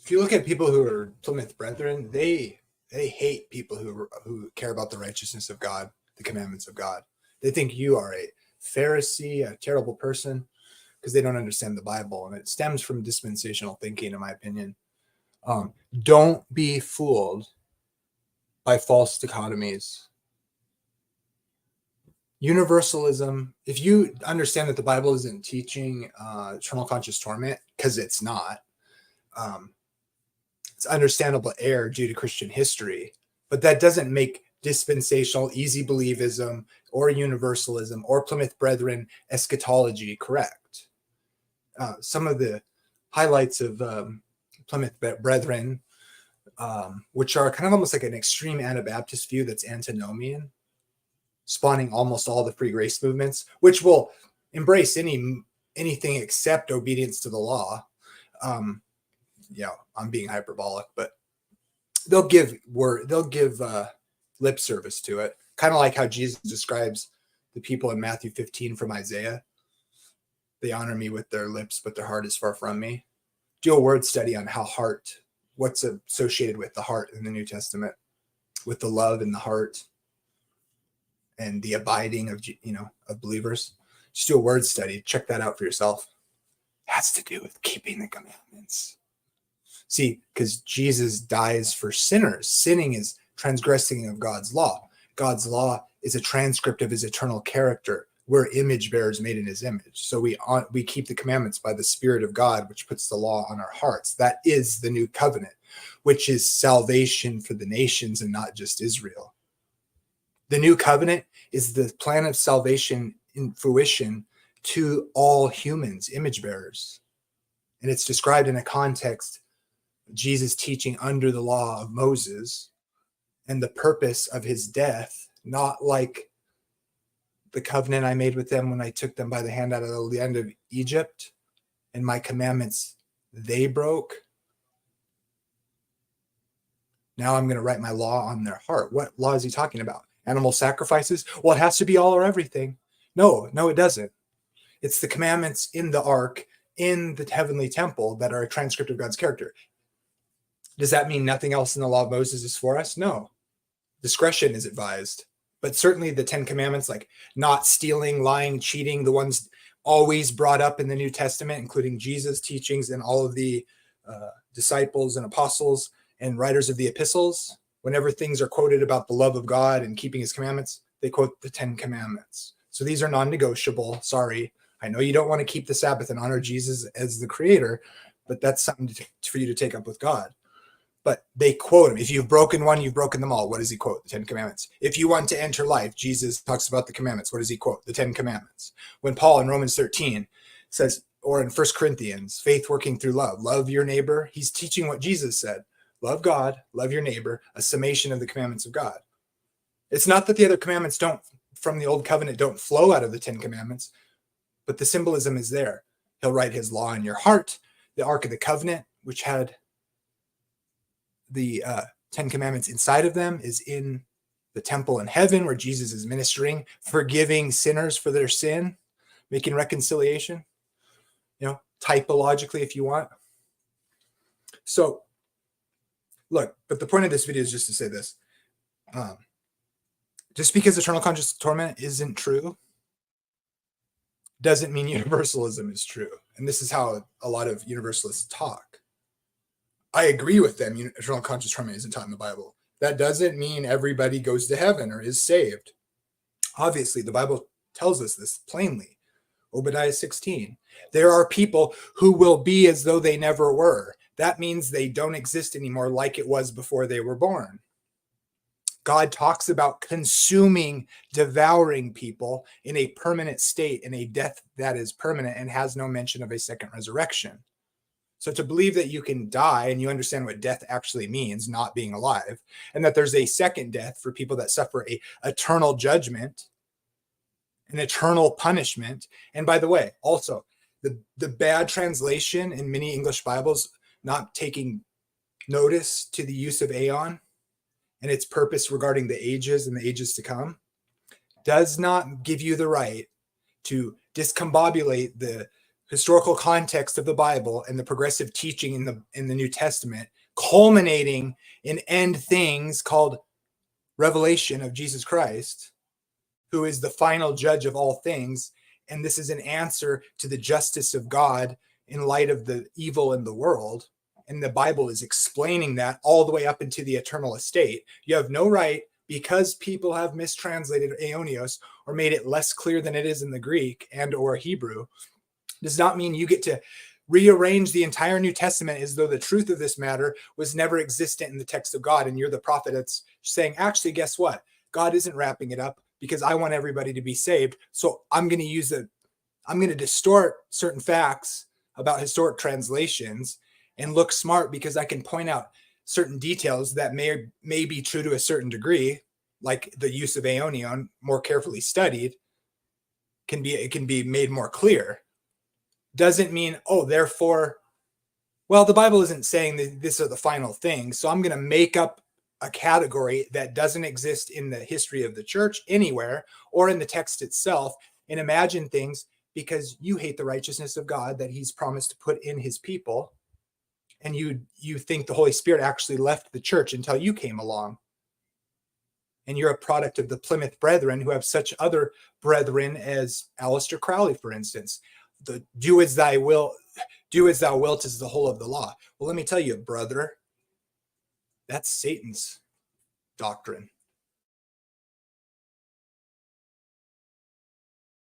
If you look at people who are Plymouth brethren, they hate people who care about the righteousness of God, the commandments of God. They think you are a Pharisee, a terrible person, because they don't understand the Bible, and it stems from dispensational thinking, in my opinion. Don't be fooled by false dichotomies. Universalism, if you understand that the Bible isn't teaching eternal conscious torment, because it's not, it's understandable error due to Christian history, but that doesn't make dispensational easy believism or universalism or Plymouth Brethren eschatology correct. Some of the highlights of Plymouth Brethren, which are kind of almost like an extreme Anabaptist view that's antinomian, spawning almost all the free grace movements, which will embrace anything except obedience to the law. I'm being hyperbolic, but they'll give lip service to it, kind of like how Jesus describes the people in Matthew 15 from Isaiah. They honor me with their lips, but their heart is far from me. Do a word study on what's associated with the heart in the New Testament, with the love in the heart and the abiding of believers. Just do a word study. Check that out for yourself. It has to do with keeping the commandments. See, because Jesus dies for sinners. Sinning is transgressing of God's law. God's law is a transcript of his eternal character. We're image bearers made in his image. So we keep the commandments by the Spirit of God, which puts the law on our hearts. That is the new covenant, which is salvation for the nations and not just Israel. The new covenant is the plan of salvation in fruition to all humans, image bearers. And it's described in a context of Jesus teaching under the law of Moses and the purpose of his death, not like the covenant I made with them when I took them by the hand out of the land of Egypt and my commandments they broke. Now I'm going to write my law on their heart. What law is he talking about? Animal sacrifices? Well, it has to be all or everything. No, it doesn't. It's the commandments in the ark, in the heavenly temple, that are a transcript of God's character. Does that mean nothing else in the law of Moses is for us? No. Discretion is advised. But certainly the 10 commandments, like not stealing, lying, cheating, the ones always brought up in the New Testament, including Jesus' teachings and all of the disciples and apostles and writers of the epistles, whenever things are quoted about the love of God and keeping his commandments, they quote the 10 commandments. So these are non-negotiable. Sorry. I know you don't want to keep the Sabbath and honor Jesus as the creator, but that's something for you to take up with God. But they quote him. If you've broken one, you've broken them all. What does he quote? The 10 commandments. If you want to enter life, Jesus talks about the commandments. What does he quote? The 10 commandments. When Paul in Romans 13 says, or in 1 Corinthians, faith working through love your neighbor. He's teaching what Jesus said. Love God, love your neighbor, a summation of the commandments of God. It's not that the other commandments from the old covenant don't flow out of the 10 commandments, but the symbolism is there. He'll write his law in your heart. The Ark of the Covenant, which had the 10 commandments inside of them, is in the temple in heaven where Jesus is ministering, forgiving sinners for their sin, making reconciliation, typologically if you want. So look, but the point of this video is just to say this. Just because eternal conscious torment isn't true doesn't mean universalism is true. And this is how a lot of universalists talk. I agree with them. Eternal conscious torment isn't taught in the Bible. That doesn't mean everybody goes to heaven or is saved. Obviously, the Bible tells us this plainly. Obadiah 16. There are people who will be as though they never were. That means they don't exist anymore like it was before they were born. God talks about consuming, devouring people in a permanent state, in a death that is permanent and has no mention of a second resurrection. So to believe that you can die and you understand what death actually means, not being alive, and that there's a second death for people that suffer a eternal judgment, an eternal punishment. And by the way, also the bad translation in many English Bibles, not taking notice to the use of aeon and its purpose regarding the ages and the ages to come, does not give you the right to discombobulate the historical context of the Bible and the progressive teaching in the New Testament, culminating in end things called revelation of Jesus Christ, who is the final judge of all things. And this is an answer to the justice of God in light of the evil in the world. And the Bible is explaining that all the way up into the eternal estate. You have no right, because people have mistranslated aionios or made it less clear than it is in the Greek and or Hebrew, does not mean you get to rearrange the entire New Testament as though the truth of this matter was never existent in the text of God. And you're the prophet that's saying, actually, guess what? God isn't wrapping it up because I want everybody to be saved. So I'm going to distort certain facts about historic translations and look smart because I can point out certain details that may be true to a certain degree, like the use of aionion, more carefully studied, it can be made more clear. Doesn't mean, oh, therefore, well, the Bible isn't saying that this are the final things, so I'm going to make up a category that doesn't exist in the history of the church anywhere or in the text itself and imagine things because you hate the righteousness of God that he's promised to put in his people. And you think the Holy Spirit actually left the church until you came along. And you're a product of the Plymouth brethren who have such other brethren as Aleister Crowley, for instance. The do as thou wilt is the whole of the law. Well, let me tell you, brother, that's Satan's doctrine.